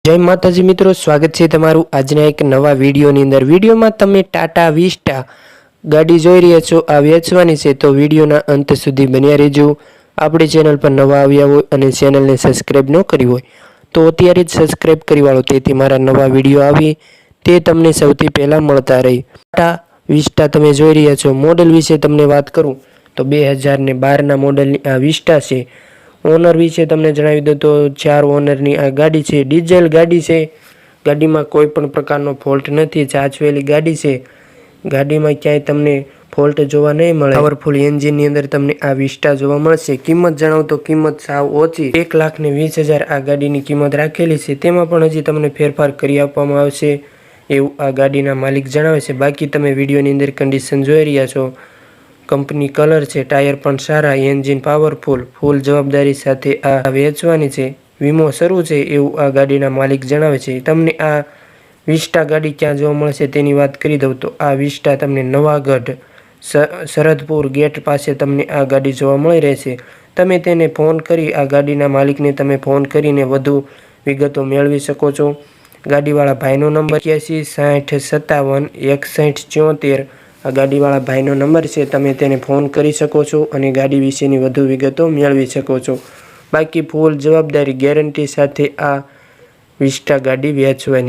जय माताजी मित्रों, स्वागत है तमारू आजना एक नवा वीडियोनी अंदर। वीडियोमां तमे टाटा विस्टा गाड़ी जोई रह्या छो, आ वेचवानी छे, तो वीडियोना अंत सुधी बन्या रहेजो। आपणी चेनल पर नवा आव्या होय अने चेनलने सब्सक्राइब न करी होय तो अत्यारे ज सब्सक्राइब करी वाळो, तेथी मारा नवा वीडियो आवे ते तमने सौथी पहेला मळता रहे। टाटा विस्टा तमे जोई रह्या छो। मॉडल विषे तमने वात करूं तो 2012 ना मॉडलनी आ विस्टा छे। ओनर विषे तमने जणावी दो तो 4 ओनरनी आ गाड़ी छे। डीजल गाड़ी छे, गाड़ीमां कोईपण प्रकारनो फॉल्ट नथी, चाचवेली गाड़ी छे। गाड़ीमां क्यांय तमने फॉल्ट जोवा नहीं मळे। पावरफुल एंजीननी अंदर तमने आ विस्टा जोवा मळशे। किंमत जणावुं तो किंमत साव ओછી 1,20,000 आ गाड़ीनी किंमत राखेली छे। तेमां पण हजी तमने फेरफार करी आपवामां आवशे एवुं आ गाड़ीना मालिक जणावे छे। बाकी तमे विडियोनी अंदर कंडीशन जोई रह्या छो। कंपनी कलर छे, टायर पण सारा, एंजीन पावरफुल, फूल जवाबदारी साथे आ वेचवानी छे। वीमो शरू छे एवुं आ गाड़ीना मालिक जणावे छे। तमने आ विस्टा गाड़ी क्यां जोवा मळशे तेनी वात करी दऊं तो आ विस्टा तमने नवागढ़ सरहदपुर गेट पासे तमने आ गाड़ी जोवा मळी रहेशे। तमे तेने फोन करी आ गाड़ीना मालिकने तमे फोन करीने वधु विगतो मेळवी शको छो। गाड़ीवाळा भाईनो नंबर 81 60 57 61 74 आ गाड़ीवाळा भाईनो नंबर छे। तमे तेने फोन करी शको छो अने गाड़ी विशेनी वधु विगतो मेळवी शको छो। बाकी फूल जवाबदारी गैरंटी साथे आ विस्टा गाड़ी वेचवानी।